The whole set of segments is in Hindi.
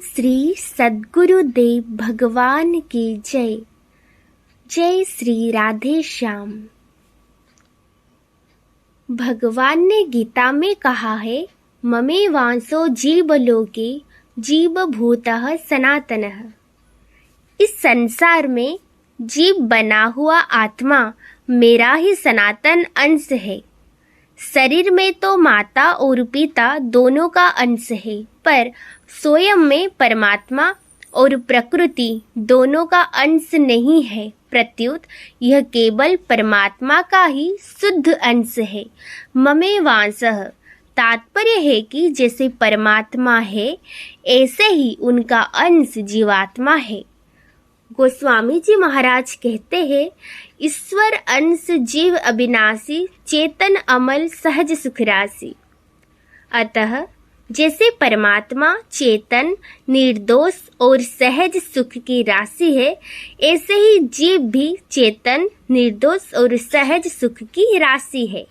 श्री सद्गुरुदेव भगवान की जय। जय श्री राधे श्याम। भगवान ने गीता में कहा है, ममे वांसो जीव लोके जीव भूतः सनातनः। इस संसार में जीव बना हुआ आत्मा मेरा ही सनातन अंश है। शरीर में तो माता और पिता दोनों का अंश है, पर स्वयं में परमात्मा और प्रकृति दोनों का अंश नहीं है। प्रत्युत यह केवल परमात्मा का ही शुद्ध अंश है। ममे वांसः तात्पर्य है कि जैसे परमात्मा है ऐसे ही उनका अंश जीवात्मा है। गोस्वामी जी महाराज कहते हैं, ईश्वर अंश जीव अविनाशी चेतन अमल सहज सुखराशि। अतः जैसे परमात्मा चेतन निर्दोष और सहज सुख की राशि है, ऐसे ही जीव भी चेतन निर्दोष और सहज सुख की राशि है।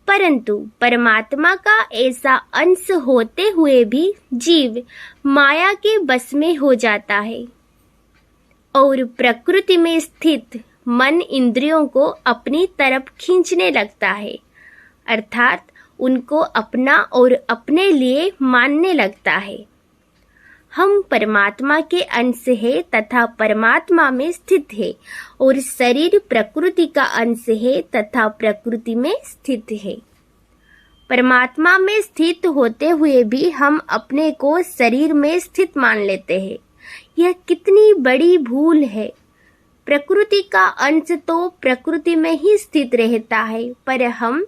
परंतु परमात्मा का ऐसा अंश होते हुए भी जीव माया के बस में हो जाता है और प्रकृति में स्थित मन इंद्रियों को अपनी तरफ खींचने लगता है, अर्थात उनको अपना और अपने लिए मानने लगता है। हम परमात्मा के अंश है तथा परमात्मा में स्थित है, और शरीर प्रकृति का अंश है तथा प्रकृति में स्थित है। परमात्मा में स्थित होते हुए भी हम अपने को शरीर में स्थित मान लेते हैं। यह कितनी बड़ी भूल है। प्रकृति का अंश तो प्रकृति में ही स्थित रहता है, पर हम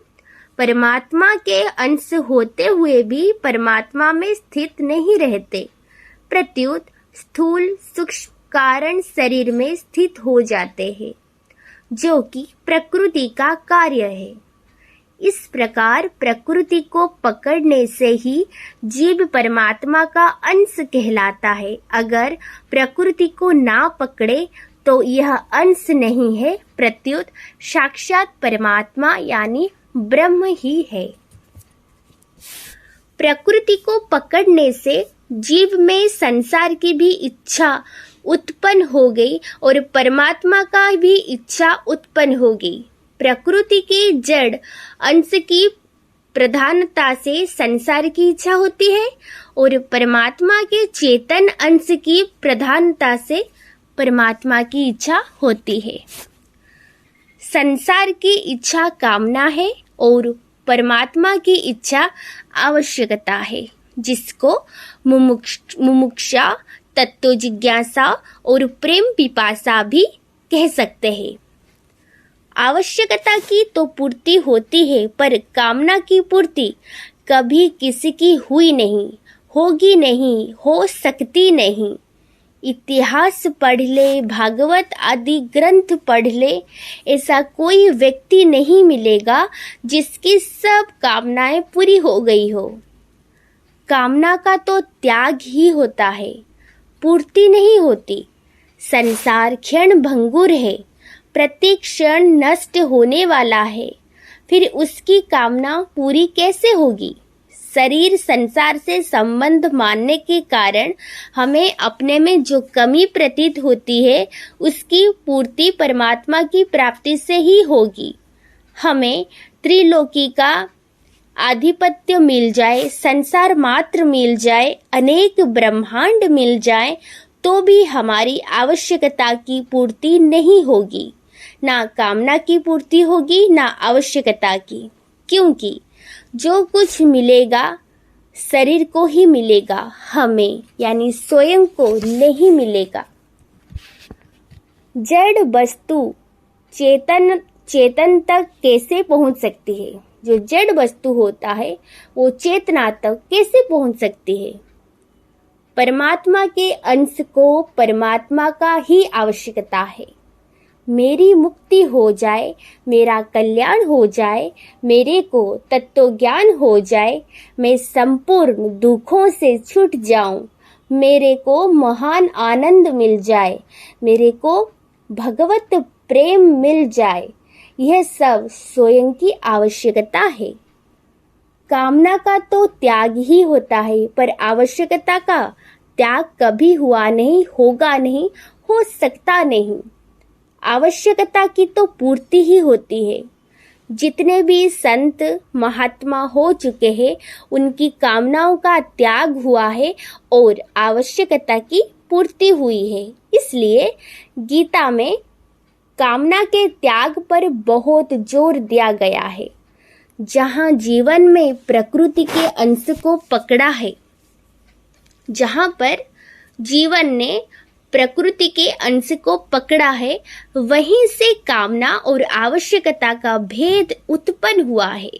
परमात्मा के अंश होते हुए भी परमात्मा में स्थित नहीं रहते। प्रत्युत स्थूल सूक्ष्म कारण शरीर में स्थित हो जाते हैं, जो कि प्रकृति का कार्य है। इस प्रकार प्रकृति को पकड़ने से ही जीव परमात्मा का अंश कहलाता है। अगर प्रकृति को ना पकड़े तो यह अंश नहीं है, प्रत्युत साक्षात परमात्मा यानी ब्रह्म ही है। प्रकृति को पकड़ने से जीव में संसार की भी इच्छा उत्पन्न हो गई और परमात्मा का भी इच्छा उत्पन्न हो गई। प्रकृति के जड़ अंश की प्रधानता से संसार की इच्छा होती है और परमात्मा के चेतन अंश की प्रधानता से परमात्मा की इच्छा होती है। संसार की इच्छा कामना है और परमात्मा की इच्छा आवश्यकता है, जिसको मुमुक्षा, तत्व जिज्ञासा और प्रेम पिपासा भी कह सकते हैं। आवश्यकता की तो पूर्ति होती है, पर कामना की पूर्ति कभी किसी की हुई नहीं, होगी नहीं, हो सकती नहीं। इतिहास पढ़ ले, भागवत आदि ग्रंथ पढ़ ले, ऐसा कोई व्यक्ति नहीं मिलेगा जिसकी सब कामनाएं पूरी हो गई हो। कामना का तो त्याग ही होता है, पूर्ति नहीं होती। संसार क्षण भंगुर है, प्रत्येक क्षण नष्ट होने वाला है, फिर उसकी कामना पूरी कैसे होगी? शरीर संसार से संबंध मानने के कारण हमें अपने में जो कमी प्रतीत होती है, उसकी पूर्ति परमात्मा की प्राप्ति से ही होगी। हमें त्रिलोकी का आधिपत्य मिल जाए, संसार मात्र मिल जाए, अनेक ब्रह्मांड मिल जाए, तो भी हमारी आवश्यकता की पूर्ति नहीं होगी। ना कामना की पूर्ति होगी, ना आवश्यकता की, क्योंकि जो कुछ मिलेगा शरीर को ही मिलेगा, हमें यानी स्वयं को नहीं मिलेगा। जड़ वस्तु चेतन तक कैसे पहुंच सकती है? जो जड़ वस्तु होता है वो चेतना तक कैसे पहुंच सकती है? परमात्मा के अंश को परमात्मा का ही आवश्यकता है। मेरी मुक्ति हो जाए, मेरा कल्याण हो जाए, मेरे को तत्व ज्ञान हो जाए, मैं संपूर्ण दुखों से छूट जाऊं, मेरे को महान आनंद मिल जाए, मेरे को भगवत प्रेम मिल जाए, यह सब स्वयं की आवश्यकता है। कामना का तो त्याग ही होता है, पर आवश्यकता का त्याग कभी हुआ नहीं, होगा नहीं, हो सकता नहीं। आवश्यकता की तो पूर्ति ही होती है। जितने भी संत महात्मा हो चुके हैं उनकी कामनाओं का त्याग हुआ है और आवश्यकता की पूर्ति हुई है। इसलिए गीता में कामना के त्याग पर बहुत जोर दिया गया है। जहाँ जीवन में प्रकृति के अंश को पकड़ा है, जहाँ पर जीवन ने प्रकृति के अंश को पकड़ा है, वहीं से कामना और आवश्यकता का भेद उत्पन्न हुआ है।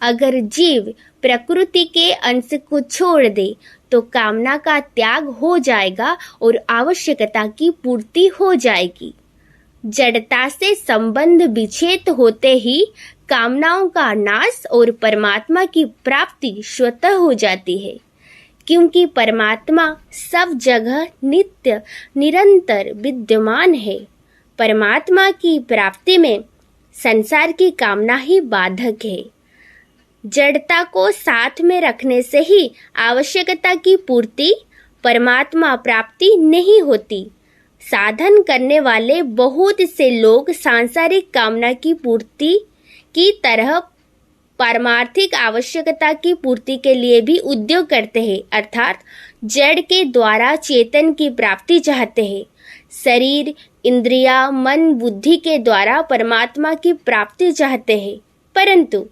अगर जीव प्रकृति के अंश को छोड़ दे तो कामना का त्याग हो जाएगा और आवश्यकता की पूर्ति हो जाएगी। जड़ता से संबंध विच्छेद होते ही कामनाओं का नाश और परमात्मा की प्राप्ति स्वतः हो जाती है, क्योंकि परमात्मा सब जगह नित्य निरंतर विद्यमान है। परमात्मा की प्राप्ति में संसार की कामना ही बाधक है। जड़ता को साथ में रखने से ही आवश्यकता की पूर्ति, परमात्मा प्राप्ति नहीं होती। साधन करने वाले बहुत से लोग सांसारिक कामना की पूर्ति की तरह पारमार्थिक आवश्यकता की पूर्ति के लिए भी उद्योग करते हैं, अर्थात जड़ के द्वारा चेतन की प्राप्ति चाहते हैं। शरीर, इंद्रिया, मन, बुद्धि के द्वारा परमात्मा की प्राप्ति चाहते हैं, परंतु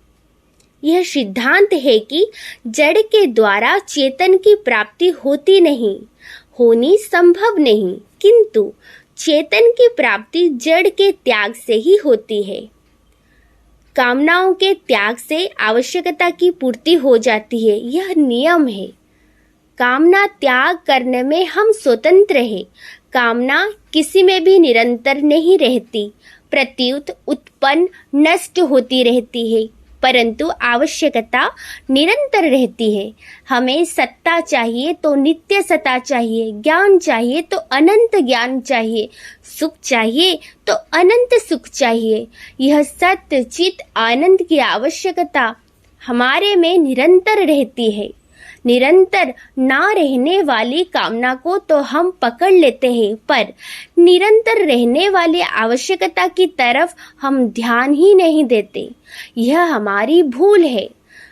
यह सिद्धांत है कि जड़ के द्वारा चेतन की प्राप्ति होती नहीं, होनी संभव नहीं, किंतु चेतन की प्राप्ति जड़ के त्याग से ही होती है। कामनाओं के त्याग से आवश्यकता की पूर्ति हो जाती है, यह नियम है। कामना त्याग करने में हम स्वतंत्र हैं। कामना किसी में भी निरंतर नहीं रहती, प्रत्युत उत्पन्न नष्ट होती रहती है, परंतु आवश्यकता निरंतर रहती है। हमें सत्ता चाहिए तो नित्य सत्ता चाहिए, ज्ञान चाहिए तो अनंत ज्ञान चाहिए, सुख चाहिए तो अनंत सुख चाहिए। यह सत्य चित आनंद की आवश्यकता हमारे में निरंतर रहती है। निरंतर ना रहने वाली कामना को तो हम पकड़ लेते हैं, पर निरंतर रहने वाली आवश्यकता की तरफ हम ध्यान ही नहीं देते। यह हमारी भूल है।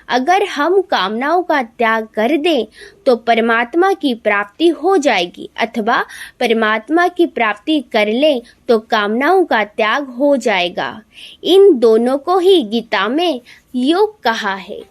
अगर हम कामनाओं का त्याग कर दें तो परमात्मा की प्राप्ति हो जाएगी, अथवा परमात्मा की प्राप्ति कर लें तो कामनाओं का त्याग हो जाएगा। इन दोनों को ही गीता में योग कहा है।